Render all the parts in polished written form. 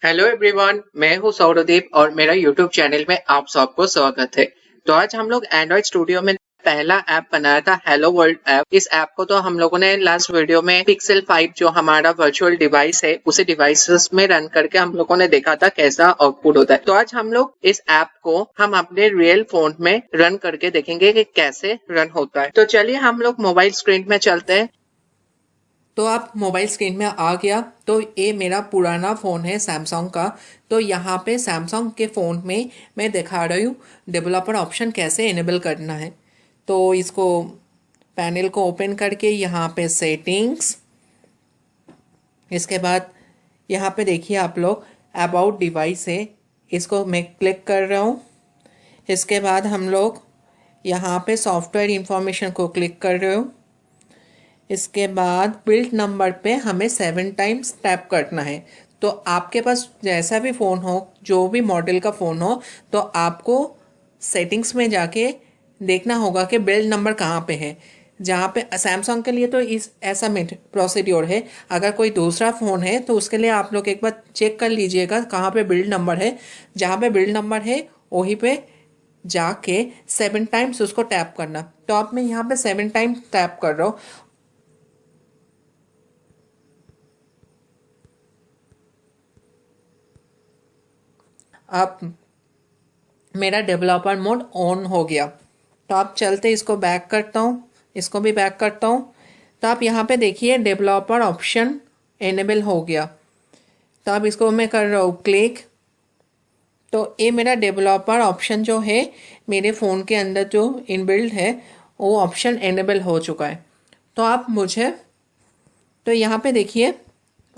Hello everyone, मैं हूं सौरदीप और मेरा यूट्यूब चैनल में आप सबको स्वागत है। तो आज हम लोग एंड्रॉइड स्टूडियो में पहला ऐप बनाया था हेलो वर्ल्ड ऐप। इस ऐप को तो हम लोगों ने लास्ट वीडियो में पिक्सेल 5 जो हमारा वर्चुअल डिवाइस है उसी डिवाइसेस में रन करके हम लोगों ने देखा था कैसा आउटपुट होता है। तो आज हम लोग इस ऐप को हम अपने रियल फोन में रन करके देखेंगे कि कैसे रन होता है। तो चलिए हम लोग मोबाइल स्क्रीन में चलते हैं। तो आप मोबाइल स्क्रीन में आ गया। तो ये मेरा पुराना फ़ोन है सैमसंग का। तो यहाँ पे सैमसंग के फ़ोन में मैं दिखा रही हूँ डेवलपर ऑप्शन कैसे इनेबल करना है। तो इसको पैनल को ओपन करके यहाँ पे सेटिंग्स, इसके बाद यहाँ पे देखिए आप लोग अबाउट डिवाइस है, इसको मैं क्लिक कर रहा हूँ। इसके बाद हम लोग यहाँ पे सॉफ्टवेयर इंफॉर्मेशन को क्लिक कर रहे हो। इसके बाद बिल्ड नंबर पे हमें 7 टाइम्स टैप करना है। तो आपके पास जैसा भी फ़ोन हो, जो भी मॉडल का फ़ोन हो, तो आपको सेटिंग्स में जाके देखना होगा कि बिल्ड नंबर कहाँ पे है। जहाँ पे सैमसंग के लिए तो इस ऐसा प्रोसीड्योर है। अगर कोई दूसरा फ़ोन है तो उसके लिए आप लोग एक बार चेक कर लीजिएगा कहाँ पे बिल्ड नंबर है। जहाँ पे बिल्ड नंबर है वहीं पे जाके 7 टाइम्स उसको टैप करना। तो आप मैं यहाँ पे 7 टाइम्स टैप कर रहा हूँ। अब मेरा डेवलपर मोड ऑन हो गया। तो आप चलते इसको बैक करता हूँ, इसको भी बैक करता हूँ। तो आप यहाँ पे देखिए डेवलपर ऑप्शन एनेबल हो गया। तो अब इसको मैं कर रहा हूँ क्लिक। तो ये मेरा डेवलपर ऑप्शन जो है मेरे फ़ोन के अंदर जो इनबिल्ड है वो ऑप्शन एनेबल हो चुका है। तो आप मुझे तो यहाँ पे देखिए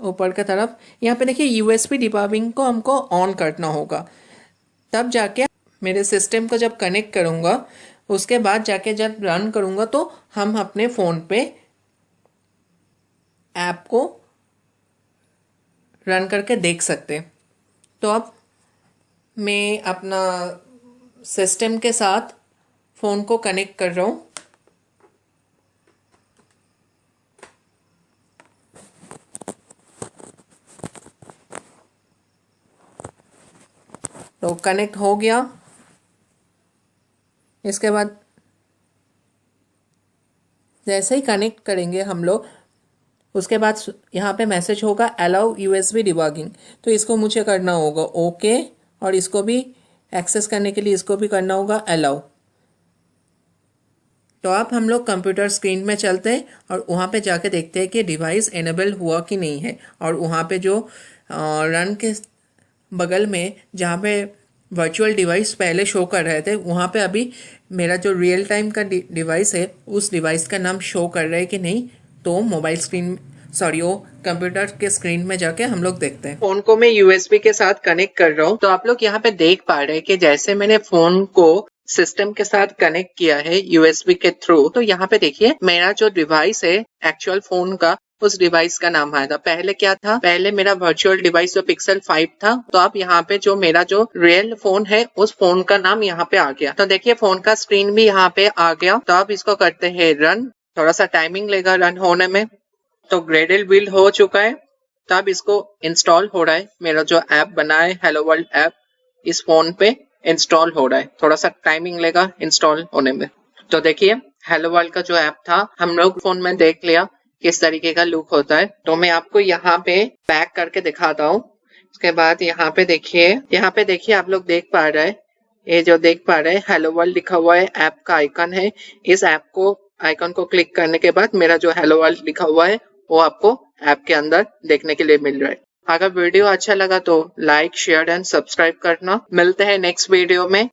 ऊपर की तरफ यहाँ पे देखिए यूएसबी डिबगिंग को हमको ऑन करना होगा। तब जाके मेरे सिस्टम को जब कनेक्ट करूँगा उसके बाद जाके जब रन करूँगा तो हम अपने फ़ोन पे ऐप को रन करके देख सकते। तो अब मैं अपना सिस्टम के साथ फ़ोन को कनेक्ट कर रहा हूँ। तो कनेक्ट हो गया। इसके बाद जैसे ही कनेक्ट करेंगे हम लोग उसके बाद यहाँ पे मैसेज होगा अलाउ यूएसबी डिबगिंग। तो इसको मुझे करना होगा ओके, और इसको भी एक्सेस करने के लिए इसको भी करना होगा अलाउ। तो आप हम लोग कंप्यूटर स्क्रीन में चलते हैं और वहाँ पे जाके देखते हैं कि डिवाइस इनेबल हुआ कि नहीं है। और वहाँ पे जो रन के बगल में जहाँ पे वर्चुअल डिवाइस पहले शो कर रहे थे वहाँ पे अभी मेरा जो रियल टाइम का डिवाइस है उस डिवाइस का नाम शो कर रहा है कि नहीं। तो मोबाइल स्क्रीन वो कंप्यूटर के स्क्रीन में जाके हम लोग देखते हैं। फोन को मैं यूएसबी के साथ कनेक्ट कर रहा हूँ। तो आप लोग यहाँ पे देख पा रहे हैं कि जैसे मैंने फोन को सिस्टम के साथ कनेक्ट किया है यूएसबी के थ्रू, तो यहाँ पे देखिए मेरा जो डिवाइस है एक्चुअल फोन का उस डिवाइस का नाम आया था। पहले क्या था, पहले मेरा वर्चुअल डिवाइस जो पिक्सल 5 था। तो अब यहाँ पे जो मेरा जो रियल फोन है उस फोन का नाम यहाँ पे आ गया। तो देखिए फोन का स्क्रीन भी यहाँ पे आ गया। तो अब इसको करते हैं रन। थोड़ा सा टाइमिंग लेगा रन होने में। तो ग्रेडल बिल्ड हो चुका है। तो अब इसको इंस्टॉल हो रहा है। मेरा जो ऐप बना है हेलो वर्ल्ड ऐप इस फोन पे इंस्टॉल हो रहा है। थोड़ा सा टाइमिंग लेगा इंस्टॉल होने में। तो देखिए हेलो वर्ल्ड का जो ऐप था हम लोग फोन में देख लिया किस तरीके का लुक होता है। तो मैं आपको यहाँ पे बैक करके दिखाता हूँ। उसके बाद यहाँ पे देखिए आप लोग देख पा रहे हैं, ये जो देख पा रहे हैं हेलो वर्ल्ड लिखा हुआ है, ऐप का आइकन है। इस आइकन को क्लिक करने के बाद मेरा जो हेलो वर्ल्ड लिखा हुआ है वो आपको ऐप के अंदर देखने के लिए मिल रहा है। अगर वीडियो अच्छा लगा तो लाइक शेयर एंड सब्सक्राइब करना। मिलते हैं नेक्स्ट वीडियो में।